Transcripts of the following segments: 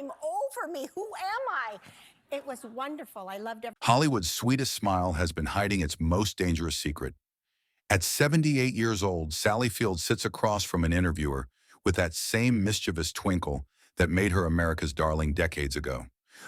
came over me. Who am I? It was wonderful. I loved every. Hollywood's sweetest smile has been hiding its most dangerous secret. At 78 years old, Sally Field sits across from an interviewer with that same mischievous twinkle that made her America's darling decades ago.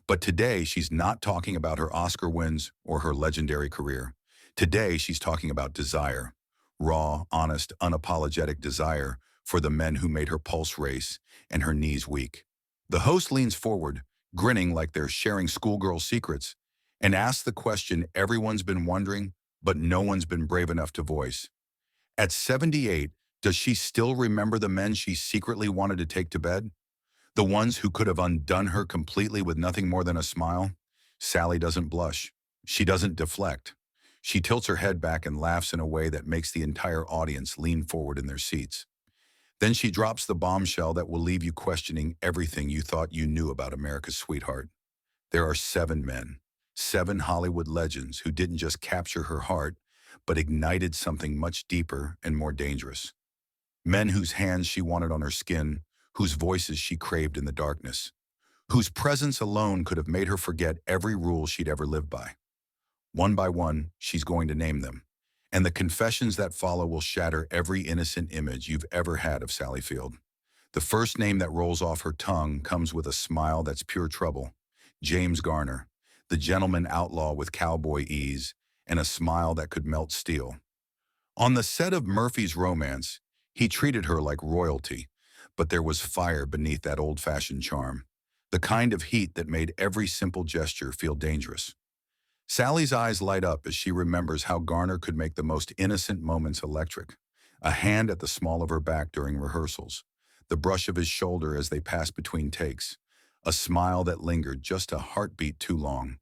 But today, she's not talking about her Oscar wins or her legendary career. Today, she's talking about desire. Raw, honest, unapologetic desire for the men who made her pulse race and her knees weak. The host leans forward, grinning like they're sharing schoolgirl secrets, and asks the question everyone's been wondering, but no one's been brave enough to voice. At 78, does she still remember the men she secretly wanted to take to bed? The ones who could have undone her completely with nothing more than a smile? Sally doesn't blush. She doesn't deflect. She tilts her head back and laughs in a way that makes the entire audience lean forward in their seats. Then she drops the bombshell that will leave you questioning everything you thought you knew about America's sweetheart. There are 7 men, 7 Hollywood legends who didn't just capture her heart, but ignited something much deeper and more dangerous. Men whose hands she wanted on her skin, whose voices she craved in the darkness, whose presence alone could have made her forget every rule she'd ever lived by. One by one, she's going to name them, and the confessions that follow will shatter every innocent image you've ever had of Sally Field. The first name that rolls off her tongue comes with a smile that's pure trouble. James Garner, the gentleman outlaw with cowboy ease and a smile that could melt steel. On the set of Murphy's Romance, he treated her like royalty, but there was fire beneath that old-fashioned charm, the kind of heat that made every simple gesture feel dangerous. Sally's eyes light up as she remembers how Garner could make the most innocent moments electric. A hand at the small of her back during rehearsals, the brush of his shoulder as they passed between takes, a smile that lingered just a heartbeat too long.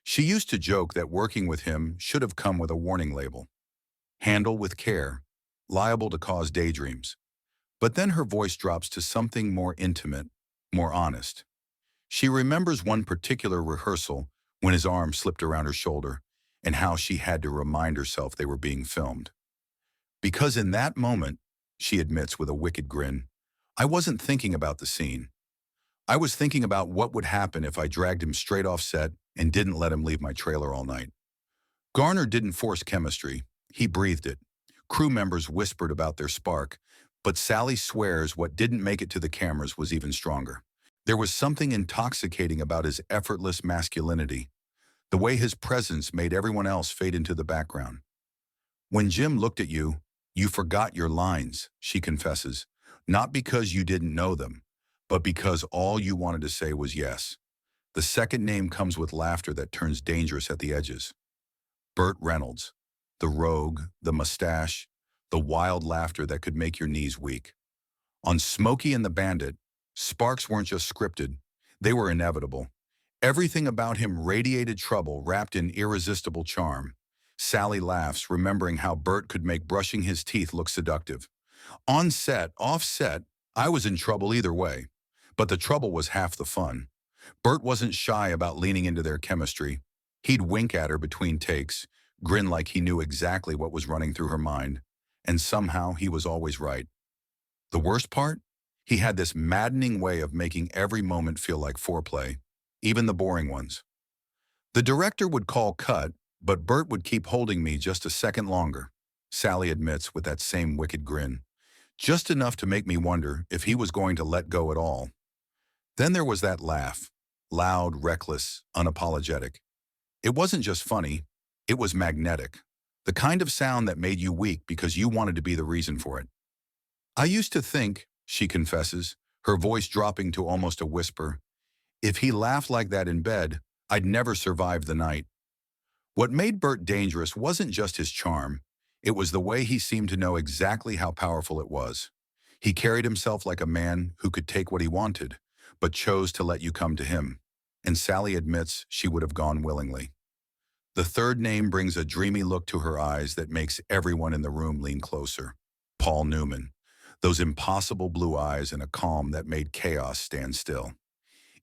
She used to joke that working with him should have come with a warning label. Handle with care, liable to cause daydreams. But then her voice drops to something more intimate, more honest. She remembers one particular rehearsal when his arm slipped around her shoulder and how she had to remind herself they were being filmed. Because in that moment, she admits with a wicked grin, I wasn't thinking about the scene. I was thinking about what would happen if I dragged him straight off set and didn't let him leave my trailer all night. Garner didn't force chemistry, he breathed it. Crew members whispered about their spark, but Sally swears what didn't make it to the cameras was even stronger. There was something intoxicating about his effortless masculinity, the way his presence made everyone else fade into the background. When Jim looked at you, you forgot your lines, she confesses, not because you didn't know them, but because all you wanted to say was yes. The second name comes with laughter that turns dangerous at the edges. Burt Reynolds, the rogue, the mustache, the wild laughter that could make your knees weak. On Smokey and the Bandit, sparks weren't just scripted, they were inevitable. Everything about him radiated trouble wrapped in irresistible charm. Sally laughs, remembering how Burt could make brushing his teeth look seductive. On set, off set, I was in trouble either way. But the trouble was half the fun. Burt wasn't shy about leaning into their chemistry. He'd wink at her between takes, grin like he knew exactly what was running through her mind, and somehow he was always right. The worst part? He had this maddening way of making every moment feel like foreplay, even the boring ones. The director would call cut, but Burt would keep holding me just a second longer, Sally admits with that same wicked grin. Just enough to make me wonder if he was going to let go at all. Then there was that laugh, loud, reckless, unapologetic. It wasn't just funny, it was magnetic. The kind of sound that made you weak because you wanted to be the reason for it. I used to think, she confesses, her voice dropping to almost a whisper, if he laughed like that in bed, I'd never survive the night. What made Burt dangerous wasn't just his charm, it was the way he seemed to know exactly how powerful it was. He carried himself like a man who could take what he wanted, but chose to let you come to him. And Sally admits she would have gone willingly. The third name brings a dreamy look to her eyes that makes everyone in the room lean closer. Paul Newman. Those impossible blue eyes and a calm that made chaos stand still.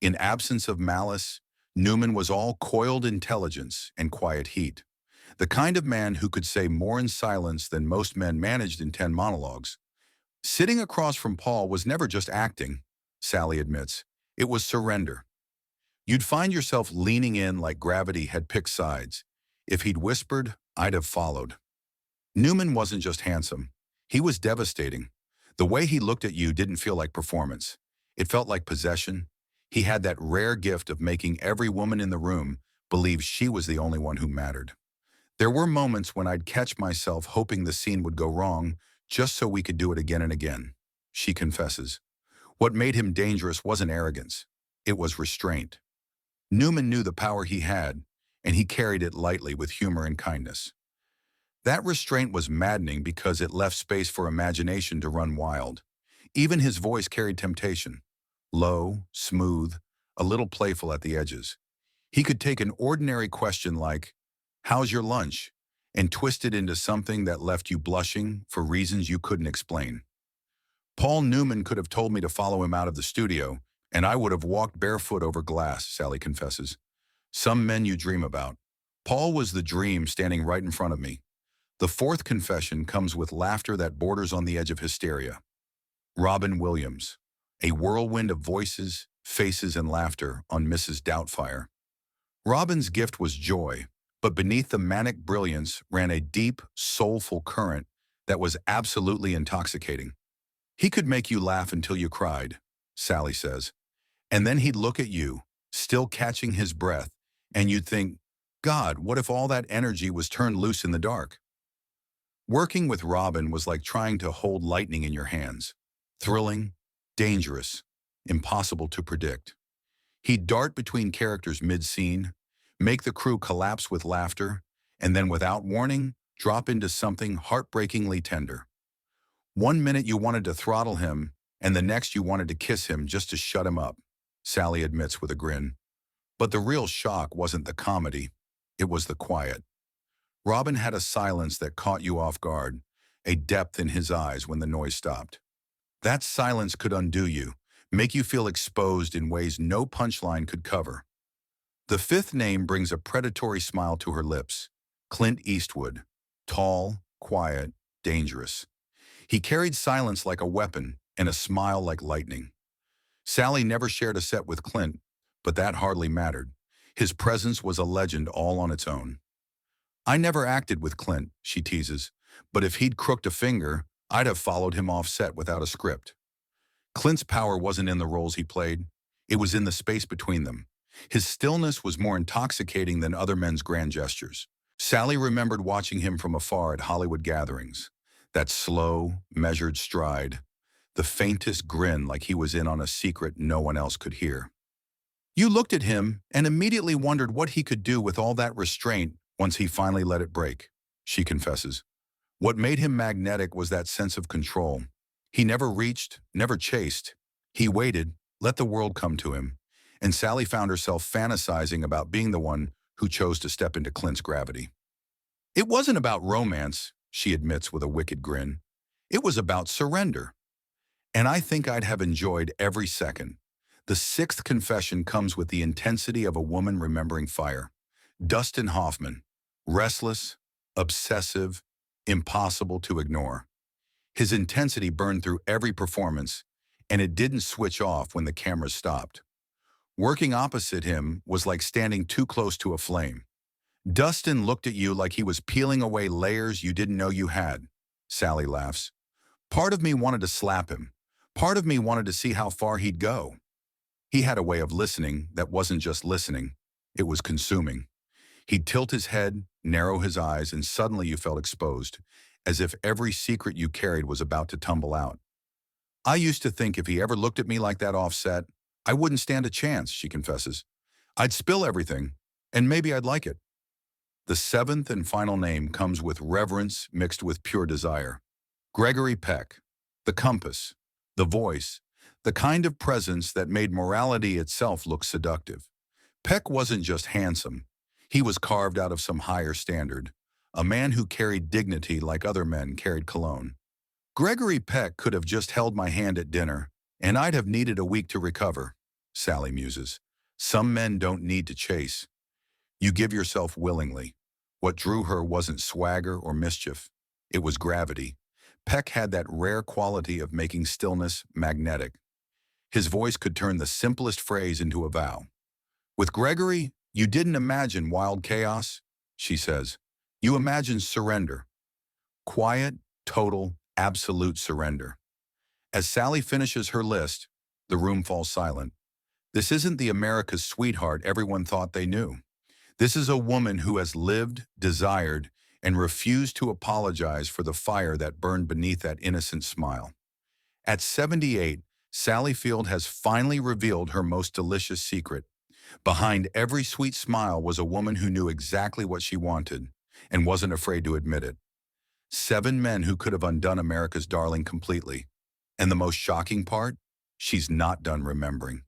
In absence of malice, Newman was all coiled intelligence and quiet heat. The kind of man who could say more in silence than most men managed in 10 monologues. Sitting across from Paul was never just acting, Sally admits. It was surrender. You'd find yourself leaning in like gravity had picked sides. If he'd whispered, I'd have followed. Newman wasn't just handsome. He was devastating. The way he looked at you didn't feel like performance. It felt like possession. He had that rare gift of making every woman in the room believe she was the only one who mattered. There were moments when I'd catch myself hoping the scene would go wrong just so we could do it again and again. She confesses. What made him dangerous wasn't arrogance. It was restraint. Newman knew the power he had, and he carried it lightly with humor and kindness. That restraint was maddening because it left space for imagination to run wild. Even his voice carried temptation. Low, smooth, a little playful at the edges. He could take an ordinary question like, "How's your lunch?" and twist it into something that left you blushing for reasons you couldn't explain. Paul Newman could have told me to follow him out of the studio, and I would have walked barefoot over glass, Sally confesses. Some men you dream about. Paul was the dream standing right in front of me. The fourth confession comes with laughter that borders on the edge of hysteria. Robin Williams, a whirlwind of voices, faces, and laughter on Mrs. Doubtfire. Robin's gift was joy, but beneath the manic brilliance ran a deep, soulful current that was absolutely intoxicating. He could make you laugh until you cried, Sally says, and then he'd look at you, still catching his breath, and you'd think, God, what if all that energy was turned loose in the dark? Working with Robin was like trying to hold lightning in your hands. Thrilling, dangerous, impossible to predict. He'd dart between characters mid-scene, make the crew collapse with laughter, and then without warning, drop into something heartbreakingly tender. One minute you wanted to throttle him, and the next you wanted to kiss him just to shut him up, Sally admits with a grin. But the real shock wasn't the comedy, it was the quiet. Robin had a silence that caught you off guard, a depth in his eyes when the noise stopped. That silence could undo you, make you feel exposed in ways no punchline could cover. The fifth name brings a predatory smile to her lips. Clint Eastwood. Tall, quiet, dangerous. He carried silence like a weapon and a smile like lightning. Sally never shared a set with Clint, but that hardly mattered. His presence was a legend all on its own. I never acted with Clint, she teases, but if he'd crooked a finger, I'd have followed him off set without a script. Clint's power wasn't in the roles he played. It was in the space between them. His stillness was more intoxicating than other men's grand gestures. Sally remembered watching him from afar at Hollywood gatherings. That slow, measured stride. The faintest grin like he was in on a secret no one else could hear. You looked at him and immediately wondered what he could do with all that restraint once he finally let it break, she confesses. What made him magnetic was that sense of control. He never reached, never chased. He waited, let the world come to him, and Sally found herself fantasizing about being the one who chose to step into Clint's gravity. It wasn't about romance, she admits with a wicked grin. It was about surrender. And I think I'd have enjoyed every second. The sixth confession comes with the intensity of a woman remembering fire. Dustin Hoffman, restless, obsessive, impossible to ignore. His intensity burned through every performance, and it didn't switch off when the cameras stopped. Working opposite him was like standing too close to a flame. Dustin looked at you like he was peeling away layers you didn't know you had, Sally laughs. Part of me wanted to slap him. Part of me wanted to see how far he'd go. He had a way of listening that wasn't just listening, it was consuming. He'd tilt his head, narrow his eyes, and suddenly you felt exposed, as if every secret you carried was about to tumble out. I used to think if he ever looked at me like that off set, I wouldn't stand a chance, she confesses. I'd spill everything, and maybe I'd like it. The seventh and final name comes with reverence mixed with pure desire. Gregory Peck, the compass, the voice, the kind of presence that made morality itself look seductive. Peck wasn't just handsome. He was carved out of some higher standard, a man who carried dignity like other men carried cologne. Gregory Peck could have just held my hand at dinner, and I'd have needed a week to recover, Sally muses. Some men don't need to chase. You give yourself willingly. What drew her wasn't swagger or mischief. It was gravity. Peck had that rare quality of making stillness magnetic. His voice could turn the simplest phrase into a vow. With Gregory, you didn't imagine wild chaos, she says. You imagined surrender. Quiet, total, absolute surrender. As Sally finishes her list, the room falls silent. This isn't the America's sweetheart everyone thought they knew. This is a woman who has lived, desired, and refused to apologize for the fire that burned beneath that innocent smile. At 78, Sally Field has finally revealed her most delicious secret. Behind every sweet smile was a woman who knew exactly what she wanted and wasn't afraid to admit it. 7 men who could have undone America's darling completely. And the most shocking part? She's not done remembering.